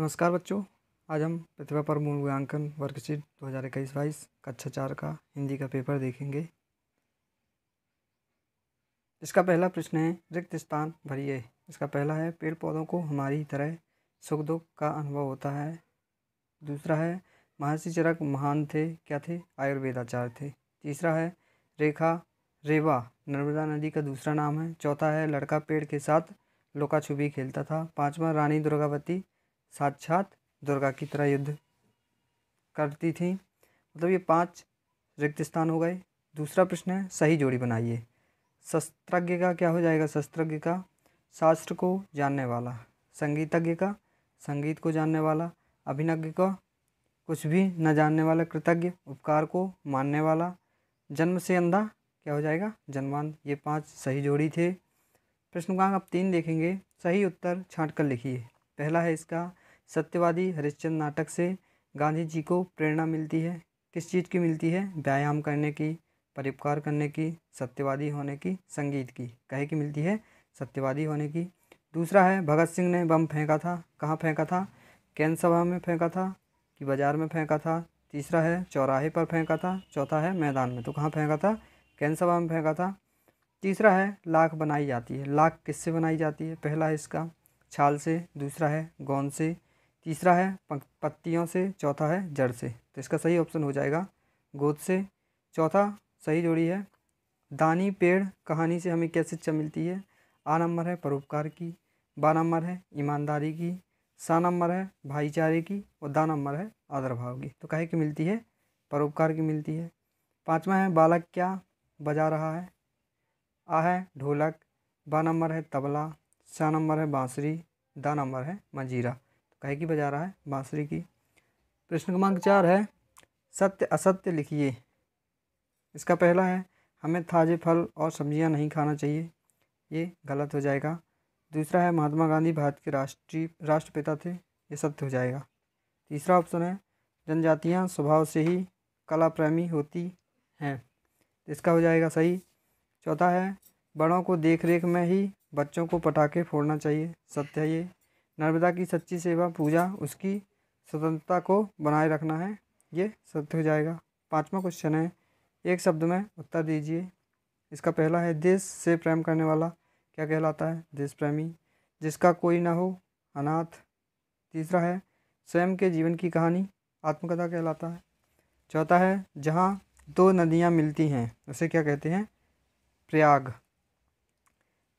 नमस्कार बच्चों, आज हम प्रतिभा पर मूल्यांकन वर्कशीट 2021-22 कक्षा 4 का हिंदी का पेपर देखेंगे। इसका पहला प्रश्न है, रिक्त स्थान भरिए। इसका पहला है, पेड़ पौधों को हमारी तरह सुख दुख का अनुभव होता है। दूसरा है, महर्षि चरक महान थे, क्या थे? आयुर्वेदाचार्य थे। तीसरा है, रेवा नर्मदा नदी का दूसरा नाम है। चौथा है, लड़का पेड़ के साथ लुका छुपी खेलता था। पांचवा, रानी दुर्गावती साक्षात दुर्गा की तरह युद्ध करती थी। मतलब ये 5 रिक्त स्थान हो गए। दूसरा प्रश्न है, सही जोड़ी बनाइए। शस्त्रज्ञ का क्या हो जाएगा? शस्त्रज्ञ का शास्त्र को जानने वाला। संगीतज्ञ का संगीत को जानने वाला। अभिज्ञ का कुछ भी न जानने वाला। कृतज्ञ उपकार को मानने वाला। जन्म से अंधा क्या हो जाएगा? जन्मांध। ये 5 सही जोड़ी थे। प्रश्न क्रमांक आप 3 देखेंगे। सही उत्तर छांट कर लिखिए। पहला है इसका, सत्यवादी हरिश्चंद्र नाटक से गांधी जी को प्रेरणा मिलती है। किस चीज़ की मिलती है? व्यायाम करने की, परोपकार करने की, सत्यवादी होने की, संगीत की। कहे की मिलती है? सत्यवादी होने की। दूसरा है, भगत सिंह ने बम फेंका था। कहाँ फेंका था? कैंप सभा में फेंका था कि बाजार में फेंका था? तीसरा है, चौराहे पर फेंका था। चौथा है, मैदान में। तो कहाँ फेंका था? कैंप सभा में फेंका था। तीसरा है, लाख बनाई जाती है। लाख किससे बनाई जाती है? पहला है इसका, छाल से। दूसरा है, गोंद से। तीसरा है, पत्तियों से। चौथा है, जड़ से। तो इसका सही ऑप्शन हो जाएगा गोद से। चौथा सही जोड़ी है। दानी पेड़ कहानी से हमें क्या शिक्षा मिलती है? आ नंबर है परोपकार की, बा नंबर है ईमानदारी की, सा नंबर है भाईचारे की और दा नंबर है आदर भाव की। तो कहे की मिलती है? परोपकार की मिलती है। पाँचवा है, बालक क्या बजा रहा है? आ है ढोलक, बा नंबर है तबला, सा नंबर है बांसुरी, दा नंबर है मंजीरा। तो कहे की बजा रहा है? बांसुरी की। प्रश्न क्रमांक 4 है, सत्य असत्य लिखिए। इसका पहला है, हमें ताजे फल और सब्जियां नहीं खाना चाहिए। ये गलत हो जाएगा। दूसरा है, महात्मा गांधी भारत के राष्ट्रपिता थे। ये सत्य हो जाएगा। तीसरा ऑप्शन है, जनजातियां स्वभाव से ही कला प्रेमी होती हैं। इसका हो जाएगा सही। चौथा है, बड़ों को देख रेख में ही बच्चों को पटाखे फोड़ना चाहिए। सत्य है ये। नर्मदा की सच्ची सेवा पूजा उसकी स्वतंत्रता को बनाए रखना है। ये सत्य हो जाएगा। पांचवा क्वेश्चन है, एक शब्द में उत्तर दीजिए। इसका पहला है, देश से प्रेम करने वाला क्या कहलाता है? देश प्रेमी। जिसका कोई ना हो, अनाथ। तीसरा है, स्वयं के जीवन की कहानी आत्मकथा कहलाता है। चौथा है, जहाँ 2 नदियाँ मिलती हैं उसे क्या कहते हैं? प्रयाग।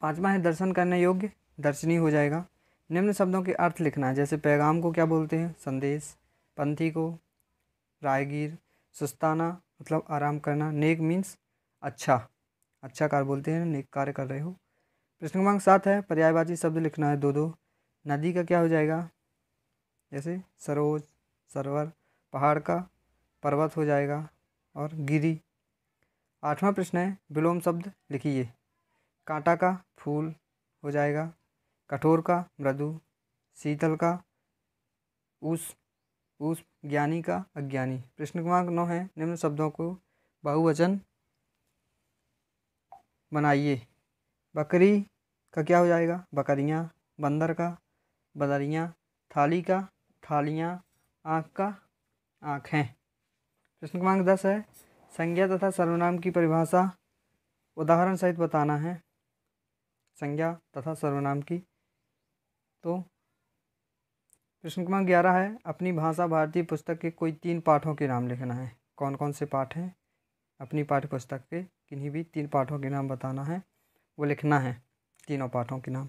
पांचवा है, दर्शन करने योग्य दर्शनी हो जाएगा। निम्न शब्दों के अर्थ लिखना है। जैसे पैगाम को क्या बोलते हैं? संदेश। पंथी को राहगीर। सुस्ताना मतलब आराम करना। नेक मीन्स अच्छा, अच्छा कार्य बोलते हैं, नेक कार्य कर रहे हो। प्रश्न क्रमांक 7 है, पर्यायवाची शब्द लिखना है 2-2। नदी का क्या हो जाएगा? जैसे सरोज, सरवर। पहाड़ का पर्वत हो जाएगा और गिरी। 8वां प्रश्न है, विलोम शब्द लिखिए। कांटा का फूल हो जाएगा। कठोर का मृदु। शीतल का उस ज्ञानी का अज्ञानी। प्रश्न क्रमांक 9 है, निम्न शब्दों को बहुवचन बनाइए। बकरी का क्या हो जाएगा? बकरियाँ। बंदर का बदरियाँ। थाली का थालियाँ। आँख का आँखें। प्रश्न क्रमांक 10 है, संज्ञा तथा सर्वनाम की परिभाषा उदाहरण सहित बताना है। संज्ञा तथा सर्वनाम की। तो प्रश्न क्रमांक 11 है, अपनी भाषा भारतीय पुस्तक के कोई 3 पाठों के नाम लिखना है। कौन कौन से पाठ हैं? अपनी पाठ्य पुस्तक के किन्हीं भी 3 पाठों के नाम बताना है, वो लिखना है, तीनों पाठों के नाम।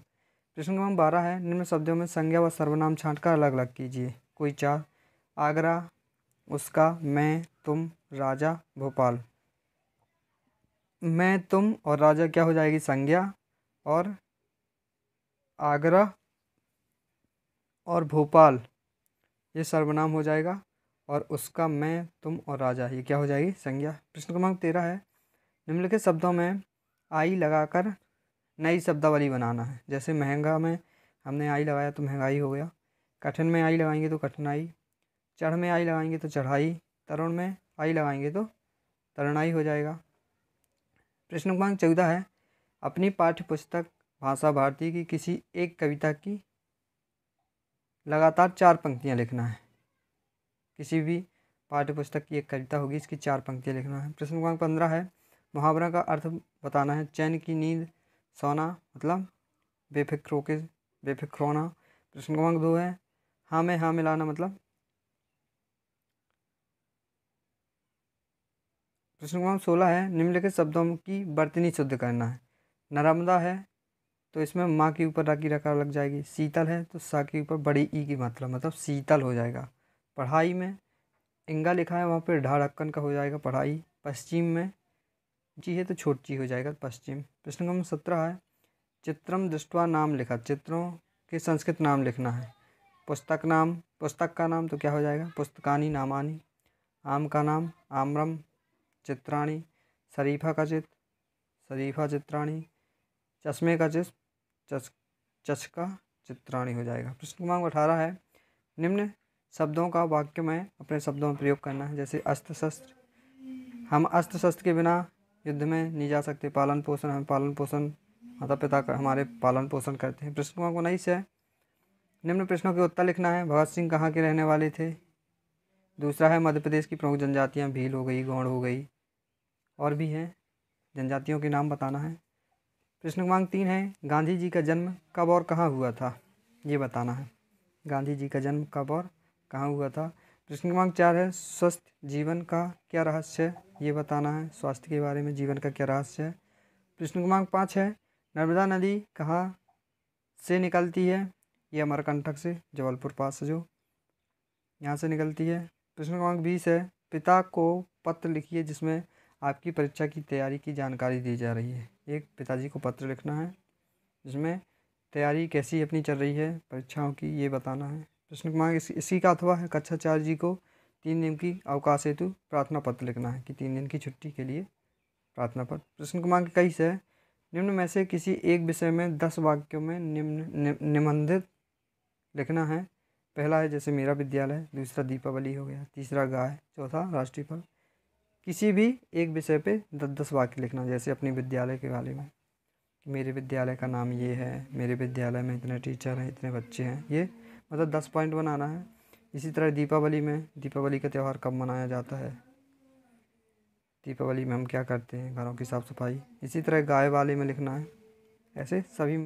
प्रश्न क्रमांक 12 है, निम्न शब्दों में संज्ञा व सर्वनाम छांटकर अलग अलग कीजिए। कोई 4। आगरा, उसका, मैं, तुम, राजा, भोपाल। मैं, तुम और राजा क्या हो जाएगी? संज्ञा। और आगरा और भोपाल ये सर्वनाम हो जाएगा। और उसका, मैं, तुम और राजा ये क्या हो जाएगी? संज्ञा। प्रश्न क्रमांक 13 है, निम्नलिखित शब्दों में आई लगाकर नई शब्दावली बनाना है। जैसे महंगा में हमने आई लगाया तो महंगाई हो गया। कठिन में आई लगाएंगे तो कठिनाई। चढ़ में आई लगाएंगे तो चढ़ाई। तरुण में आई लगाएंगे तो तरुणाई हो जाएगा। प्रश्न क्रमांक 14 है, अपनी पाठ्य पुस्तक भाषा भारती की किसी एक कविता की लगातार 4 पंक्तियाँ लिखना है। किसी भी पाठ्य पुस्तक की एक कविता होगी, इसकी 4 पंक्तियाँ लिखना है। प्रश्न क्रमांक 15 है, मुहावरा का अर्थ बताना है। चैन की नींद सोना मतलब बेफिक्र होना। प्रश्न क्रमांक 2 है, हाँ में हाँ मिलाना मतलब। प्रश्न क्रमांक 16 है, निम्नलिखित शब्दों की वर्तनी शुद्ध करना है। नर्मदा है तो इसमें माँ के ऊपर रा की रकार लग जाएगी। शीतल है तो सा के ऊपर बड़ी ई की मात्रा मतलब शीतल हो जाएगा। पढ़ाई में इंगा लिखा है, वहाँ पे ढा ढक्कन का हो जाएगा पढ़ाई। पश्चिम में जी है तो छोटी हो जाएगा पश्चिम। प्रश्न क्रमांक 17 है, चित्रम दृष्टवा नाम लिखा। चित्रों के संस्कृत नाम लिखना है। पुस्तक का नाम तो क्या हो जाएगा, पुस्तकानी नामानी। आम का नाम आम्रम चित्राणी। शरीफा का चित्र शरीफा चित्राणी। चश्मे का चित्र चचका चित्राणी हो जाएगा। प्रश्न क्रमांक 18 है, निम्न शब्दों का वाक्य में अपने शब्दों में प्रयोग करना है। जैसे अस्त्र शस्त्र, हम अस्त्र शस्त्र के बिना युद्ध में नहीं जा सकते। पालन पोषण, हम पालन पोषण माता पिता का हमारे पालन पोषण करते हैं। प्रश्न क्रमांक 19 है, निम्न प्रश्नों के उत्तर लिखना है। भगत सिंह कहाँ के रहने वाले थे। दूसरा है, मध्य प्रदेश की प्रमुख जनजातियाँ भील हो गई, गौड़ हो गई, और भी हैं, जनजातियों के नाम बताना है। प्रश्न क्रमांक 3 है, गांधी जी का जन्म कब और कहाँ हुआ था, ये बताना है। गांधी जी का जन्म कब और कहाँ हुआ था। प्रश्न क्रमांक 4 है, स्वस्थ जीवन का क्या रहस्य है, ये बताना है। स्वास्थ्य के बारे में जीवन का क्या रहस्य है। प्रश्न क्रमांक 5 है, नर्मदा नदी कहाँ से निकलती है। ये अमरकंटक से, जबलपुर पास से जो यहाँ से निकलती है। प्रश्न क्रमांक 20 है, पिता को पत्र लिखिए जिसमें आपकी परीक्षा की तैयारी की जानकारी दी जा रही है। एक पिताजी को पत्र लिखना है जिसमें तैयारी कैसी अपनी चल रही है परीक्षाओं की, ये बताना है। प्रश्न क्रमांक इसी का अथवा है, कक्षा 4 जी को 3 दिन की अवकाश हेतु प्रार्थना पत्र लिखना है कि 3 दिन की छुट्टी के लिए प्रार्थना पत्र। प्रश्न क्रमांक 21 है, निम्न में से किसी एक विषय में 10 वाक्यों में निबंधित लिखना है। पहला है जैसे मेरा विद्यालय, दूसरा दीपावली हो गया, तीसरा गाय, चौथा राष्ट्रीय फल। किसी भी एक विषय पे 10-10 वाक्य लिखना, जैसे अपने विद्यालय के बारे में, मेरे विद्यालय का नाम ये है, मेरे विद्यालय में इतने टीचर हैं, इतने बच्चे हैं, ये मतलब 10 पॉइंट बनाना है। इसी तरह दीपावली में, दीपावली का त्यौहार कब मनाया जाता है, दीपावली में हम क्या करते हैं, घरों की साफ़ सफाई। इसी तरह गाय वाले में लिखना है। ऐसे सभी